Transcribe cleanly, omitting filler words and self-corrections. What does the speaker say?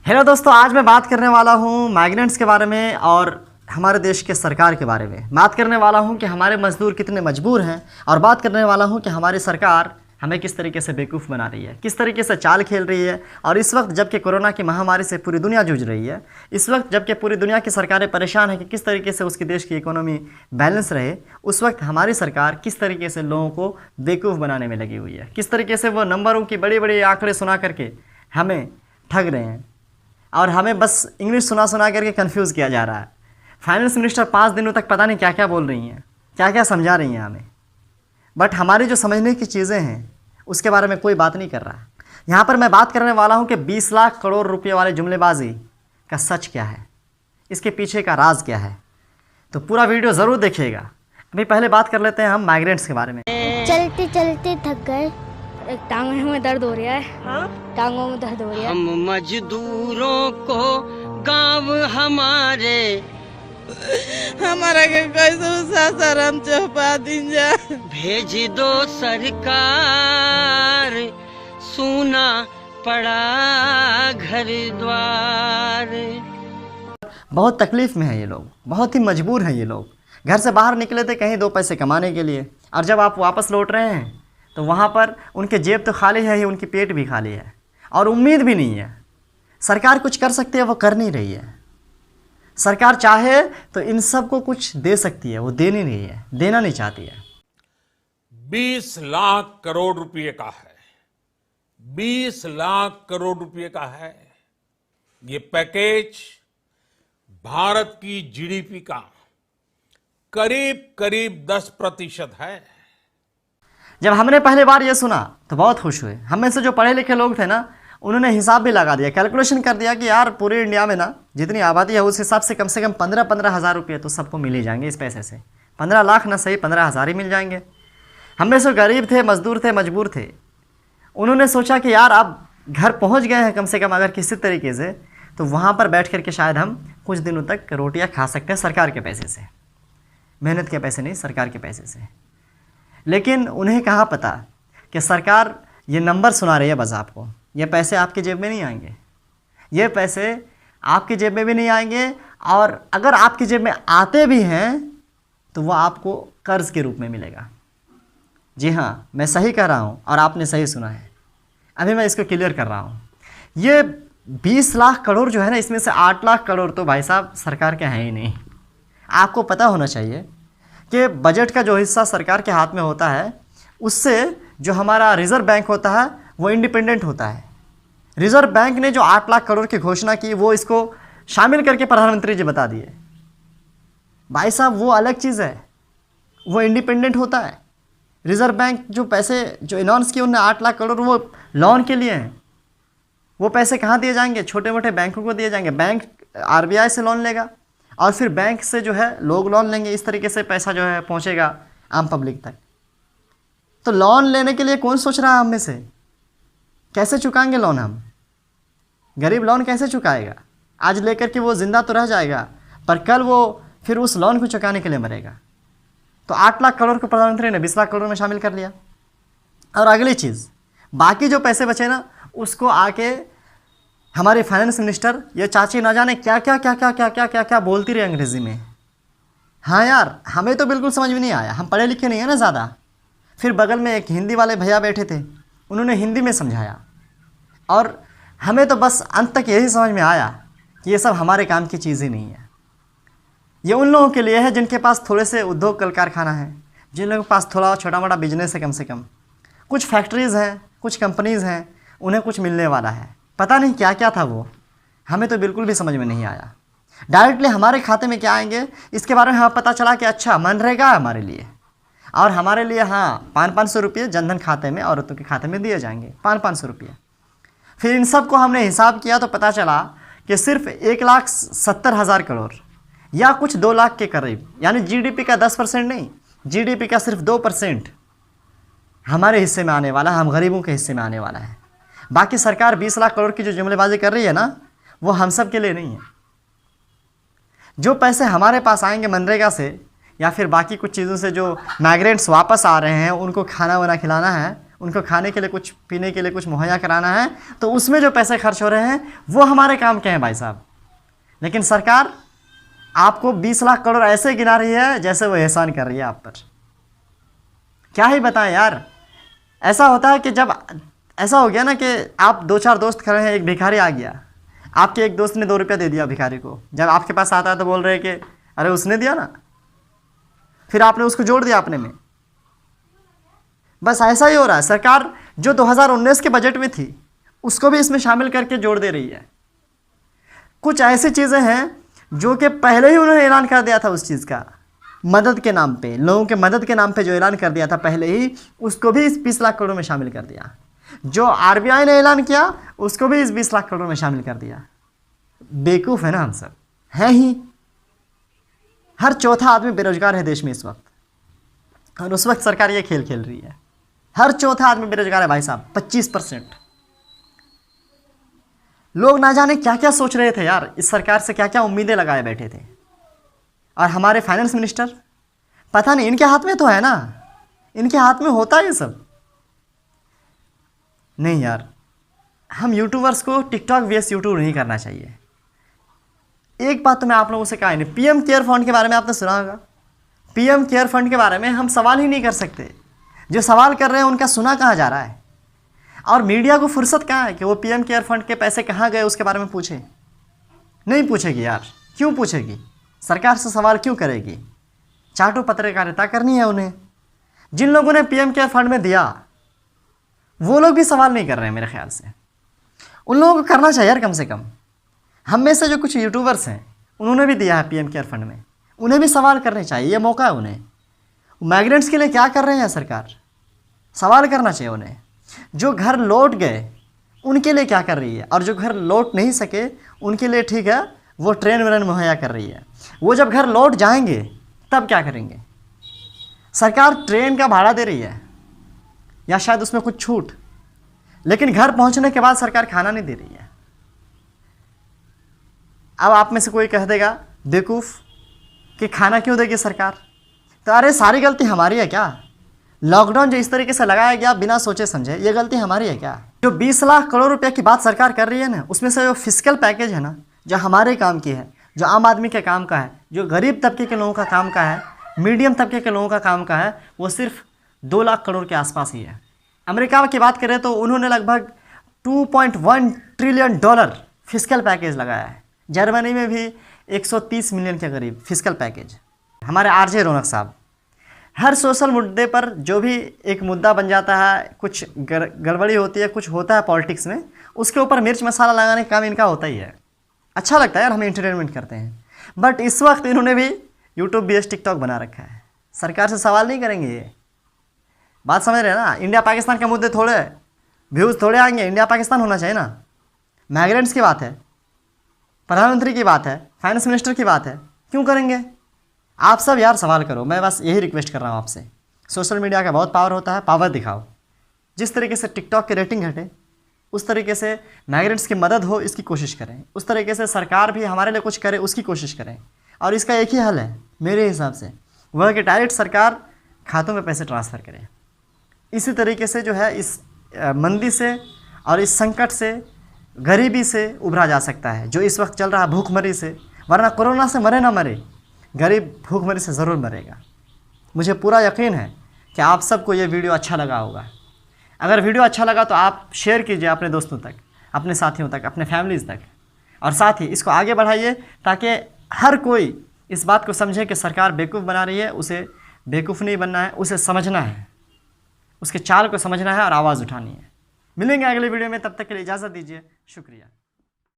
Hello दोस्तों, आज मैं बात करने वाला हूँ माइग्रेंट्स के बारे में और हमारे देश के सरकार के बारे में। बात करने वाला हूँ कि हमारे मजदूर कितने मजबूर हैं और बात करने वाला हूँ कि हमारी सरकार हमें किस तरीके से बेवकूफ़ बना रही है, किस तरीके से चाल खेल रही है। और इस वक्त जबकि कोरोना की महामारी से पूरी दुनिया जूझ रही है, इस वक्त जबकि पूरी दुनिया की सरकारें परेशान हैं कि किस तरीके से उसके देश की इकोनॉमी बैलेंस रहे, उस वक्त हमारी सरकार किस तरीके से लोगों को बेवकूफ़ बनाने में लगी हुई है, किस तरीके से वो नंबरों की बड़ी बड़ी आंकड़े सुना करके हमें ठग रहे हैं और हमें बस इंग्लिश सुना सुना करके कंफ्यूज किया जा रहा है। फाइनेंस मिनिस्टर 5 दिनों तक पता नहीं क्या क्या बोल रही हैं, क्या क्या समझा रही हैं हमें, बट हमारी जो समझने की चीज़ें हैं उसके बारे में कोई बात नहीं कर रहा। यहाँ पर मैं बात करने वाला हूँ कि 20 लाख करोड़ रुपए वाले जुमलेबाजी का सच क्या है, इसके पीछे का राज क्या है। तो पूरा वीडियो ज़रूर देखिएगा। अभी पहले बात कर लेते हैं हम माइग्रेंट्स के बारे में। चलते चलते थक गए, टांगों में दर्द हो रहा है। हाँ? टांगों में दर्द हो रहा है। हम मजदूरों को गांव हमारे हमारा के कैसे सासाराम चौपा दिन जा भेज दो सरकार, सूना पड़ा घर द्वार। बहुत तकलीफ़ में हैं ये लोग, बहुत ही मजबूर हैं ये लोग। घर से बाहर निकले थे कहीं 2 पैसे कमाने के लिए, और जब आप वापस लौट रहे हैं तो वहाँ पर उनके जेब तो खाली है ही, उनकी पेट भी खाली है और उम्मीद भी नहीं है। सरकार कुछ कर सकती है, वो कर नहीं रही है। सरकार चाहे तो इन सब को कुछ दे सकती है, वो दे नहीं रही है, देना नहीं चाहती है। 20 लाख करोड़ रुपए का है, 20 लाख करोड़ रुपए का है ये पैकेज। भारत की जीडीपी का करीब करीब 10% है। जब हमने पहली बार ये सुना तो बहुत खुश हुए। हम में से जो पढ़े लिखे लोग थे ना, उन्होंने हिसाब भी लगा दिया, कैलकुलेशन कर दिया कि यार पूरे इंडिया में ना जितनी आबादी है उस हिसाब से कम 15 हज़ार रुपये तो सबको मिल ही जाएंगे इस पैसे से। 15 लाख ना सही 15 हज़ार ही मिल जाएंगे। हम में से गरीब थे, मजदूर थे, मजबूर थे, उन्होंने सोचा कि यार अब घर पहुँच गए हैं कम से कम अगर किसी तरीके से, तो वहाँ पर बैठ कर के शायद हम कुछ दिनों तक रोटियाँ खा सकते हैं सरकार के पैसे से, मेहनत के पैसे नहीं, सरकार के पैसे से। लेकिन उन्हें कहाँ पता कि सरकार ये नंबर सुना रही है बस आपको। ये पैसे आपके जेब में नहीं आएंगे, ये पैसे आपकी जेब में भी नहीं आएंगे, और अगर आपकी जेब में आते भी हैं तो वो आपको कर्ज़ के रूप में मिलेगा। जी हाँ, मैं सही कह रहा हूँ और आपने सही सुना है। अभी मैं इसको क्लियर कर रहा हूँ। ये 20 लाख करोड़ जो है ना, इसमें से 8 लाख करोड़ तो भाई साहब सरकार के हैं ही नहीं। आपको पता होना चाहिए कि बजट का जो हिस्सा सरकार के हाथ में होता है, उससे जो हमारा रिज़र्व बैंक होता है वो इंडिपेंडेंट होता है। रिज़र्व बैंक ने जो 8 लाख करोड़ की घोषणा की, वो इसको शामिल करके प्रधानमंत्री जी बता दिए। भाई साहब वो अलग चीज़ है, वो इंडिपेंडेंट होता है। रिज़र्व बैंक जो पैसे जो अनाउंस किए उन्होंने 8 लाख करोड़, वो लोन के लिए हैं। वो पैसे कहाँ दिए जाएंगे? छोटे मोटे बैंकों को दिए जाएंगे। बैंक आरबीआई से लोन लेगा और फिर बैंक से जो है लोग लोन लेंगे। इस तरीके से पैसा जो है पहुंचेगा आम पब्लिक तक। तो लोन लेने के लिए कौन सोच रहा है हम में से? कैसे चुकाएंगे लोन हम? गरीब लोन कैसे चुकाएगा? आज लेकर के वो ज़िंदा तो रह जाएगा, पर कल वो फिर उस लोन को चुकाने के लिए मरेगा। तो 8 लाख करोड़ को प्रधानमंत्री ने 20 लाख करोड़ में शामिल कर लिया। और अगली चीज़, बाकी जो पैसे बचे ना, उसको आके हमारे फाइनेंस मिनिस्टर ये चाची ना जाने क्या क्या क्या क्या क्या क्या क्या क्या बोलती रही अंग्रेज़ी में। हाँ यार, हमें तो बिल्कुल समझ में नहीं आया, हम पढ़े लिखे नहीं हैं ना ज़्यादा। फिर बगल में एक हिंदी वाले भैया बैठे थे, उन्होंने हिंदी में समझाया और हमें तो बस अंत तक यही समझ में आया कि ये सब हमारे काम की चीज़ ही नहीं है। ये उन लोगों के लिए है जिनके पास थोड़े से उद्योग कल कारखाना है, जिन लोगों के पास थोड़ा छोटा मोटा बिजनेस है, कम से कम कुछ फैक्ट्रीज़ हैं, कुछ कंपनीज़ हैं, उन्हें कुछ मिलने वाला है। पता नहीं क्या क्या था वो, हमें तो बिल्कुल भी समझ में नहीं आया। डायरेक्टली हमारे खाते में क्या आएंगे इसके बारे में हमें पता चला कि अच्छा मनरेगा हमारे लिए, और हमारे लिए हाँ 500 रुपये जनधन खाते में औरतों के खाते में दिए जाएंगे, 500 रुपये। फिर इन सब को हमने हिसाब किया तो पता चला कि सिर्फ 1,70,000 करोड़ या कुछ 2 लाख के करीब, यानी जीडीपी का 10% नहीं, जीडीपी का सिर्फ 2% हमारे हिस्से में आने वाला है, हम गरीबों के हिस्से में आने वाला है। बाकी सरकार 20 लाख करोड़ की जो जुमलेबाजी कर रही है ना, वो हम सब के लिए नहीं है। जो पैसे हमारे पास आएंगे मनरेगा से या फिर बाकी कुछ चीज़ों से, जो माइग्रेंट्स वापस आ रहे हैं उनको खाना वाना खिलाना है, उनको खाने के लिए कुछ, पीने के लिए कुछ मुहैया कराना है, तो उसमें जो पैसे खर्च हो रहे हैं वो हमारे काम के हैं भाई साहब। लेकिन सरकार आपको 20 लाख करोड़ ऐसे गिना रही है जैसे वो एहसान कर रही है आप पर। क्या ही बताएं यार। ऐसा होता है कि जब ऐसा हो गया ना कि आप 2-4 दोस्त खड़े हैं, एक भिखारी आ गया, आपके एक दोस्त ने 2 रुपया दे दिया भिखारी को, जब आपके पास आता है तो बोल रहे हैं कि अरे उसने दिया ना, फिर आपने उसको जोड़ दिया अपने में। बस ऐसा ही हो रहा है। सरकार जो 2019 के बजट में थी उसको भी इसमें शामिल करके जोड़ दे रही है। कुछ ऐसी चीज़ें हैं जो कि पहले ही उन्होंने ऐलान कर दिया था, उस चीज़ का मदद के नाम पे, लोगों के मदद के नाम पे जो ऐलान कर दिया था पहले ही, उसको भी इस 20 लाख करोड़ में शामिल कर दिया। जो आरबीआई ने ऐलान किया उसको भी इस 20 लाख करोड़ में शामिल कर दिया। बेवकूफ़ है ना हम सब, हैं ही। हर चौथा आदमी बेरोजगार है देश में इस वक्त, और उस वक्त सरकार ये खेल खेल रही है। हर चौथा आदमी बेरोजगार है भाई साहब, 25%। लोग ना जाने क्या क्या सोच रहे थे यार, इस सरकार से क्या क्या उम्मीदें लगाए बैठे थे। और हमारे फाइनेंस मिनिस्टर, पता नहीं इनके हाथ में तो है ना, इनके हाथ में होता है ये सब। नहीं यार, हम यूट्यूबर्स को टिकटॉक वीएस यूट्यूब नहीं करना चाहिए। एक बात तो मैं आप लोगों से कहा नहीं, पीएम केयर फंड के बारे में आपने सुना होगा। पीएम केयर फंड के बारे में हम सवाल ही नहीं कर सकते। जो सवाल कर रहे हैं उनका सुना कहाँ जा रहा है, और मीडिया को फुर्सत कहाँ है कि वो पीएम केयर फंड के पैसे कहाँ गए उसके बारे में पूछे। नहीं पूछेगी यार, क्यों पूछेगी? सरकार से सवाल क्यों करेगी? चाटो पत्रकारिता करनी है उन्हें। जिन लोगों ने पीएम केयर फंड में दिया वो लोग भी सवाल नहीं कर रहे हैं मेरे ख्याल से। उन लोगों को करना चाहिए यार, कम से कम। हम में से जो कुछ यूट्यूबर्स हैं उन्होंने भी दिया है पीएम केयर फंड में, उन्हें भी सवाल करने चाहिए, ये मौका है उन्हें। माइग्रेंट्स के लिए क्या कर रहे हैं सरकार, सवाल करना चाहिए उन्हें। जो घर लौट गए उनके लिए क्या कर रही है, और जो घर लौट नहीं सके उनके लिए ठीक है वो ट्रेन व्रेन मुहैया कर रही है। वो जब घर लौट जाएंगे तब क्या करेंगे? सरकार ट्रेन का भाड़ा दे रही है या शायद उसमें कुछ छूट, लेकिन घर पहुंचने के बाद सरकार खाना नहीं दे रही है। अब आप में से कोई कह देगा बेवकूफ़ कि खाना क्यों देगी सरकार, तो अरे सारी गलती हमारी है क्या? लॉकडाउन जो इस तरीके से लगाया गया बिना सोचे समझे, ये गलती हमारी है क्या? जो 20 लाख करोड़ रुपए की बात सरकार कर रही है ना, उसमें से जो फिस्कल पैकेज है ना, जो हमारे काम की है, जो आम आदमी के काम का है, जो गरीब तबके के लोगों का काम का है, मीडियम तबके के लोगों का काम का है, वो सिर्फ 2 लाख करोड़ के आसपास ही है। अमेरिका की बात करें तो उन्होंने लगभग $2.1 ट्रिलियन फिस्कल पैकेज लगाया है। जर्मनी में भी 130 मिलियन के करीब फिस्कल पैकेज। हमारे आरजे रौनक साहब हर सोशल मुद्दे पर जो भी एक मुद्दा बन जाता है, कुछ गड़बड़ी होती है, कुछ होता है पॉलिटिक्स में, उसके ऊपर मिर्च मसाला लगाने का काम इनका होता ही है। अच्छा लगता है यार, हमें एंटरटेनमेंट करते हैं। बट इस वक्त इन्होंने भी यूट्यूब बीएस टिकटॉक बना रखा है। सरकार से सवाल नहीं करेंगे ये, बात समझ रहे हैं ना? इंडिया पाकिस्तान के मुद्दे थोड़े व्यूज़ थोड़े आएंगे, इंडिया पाकिस्तान होना चाहिए ना। माइग्रेंट्स की बात है, प्रधानमंत्री की बात है, फाइनेंस मिनिस्टर की बात है, क्यों करेंगे? आप सब यार सवाल करो, मैं बस यही रिक्वेस्ट कर रहा हूँ आपसे। सोशल मीडिया का बहुत पावर होता है, पावर दिखाओ। जिस तरीके से टिकटॉक की रेटिंग घटे उस तरीके से माइग्रेंट्स की मदद हो इसकी कोशिश करें, उस तरीके से सरकार भी हमारे लिए कुछ करे उसकी कोशिश करें। और इसका एक ही हल है मेरे हिसाब से, वह कि डायरेक्ट सरकार खातों में पैसे ट्रांसफ़र करे। इसी तरीके से जो है इस मंदी से और इस संकट से, गरीबी से उभरा जा सकता है जो इस वक्त चल रहा है, भूखमरी से। वरना कोरोना से मरे ना मरे, गरीब भूखमरी से ज़रूर मरेगा। मुझे पूरा यकीन है कि आप सबको ये वीडियो अच्छा लगा होगा। अगर वीडियो अच्छा लगा तो आप शेयर कीजिए अपने दोस्तों तक, अपने साथियों तक, अपने फैमिलीज़ तक, और साथ ही इसको आगे बढ़ाइए ताकि हर कोई इस बात को समझे कि सरकार बेवकूफ़ बना रही है। उसे बेवकूफ़ नहीं बनना है, उसे समझना है, उसके चाल को समझना है और आवाज़ उठानी है। मिलेंगे अगले वीडियो में, तब तक के लिए इजाज़त दीजिए। शुक्रिया।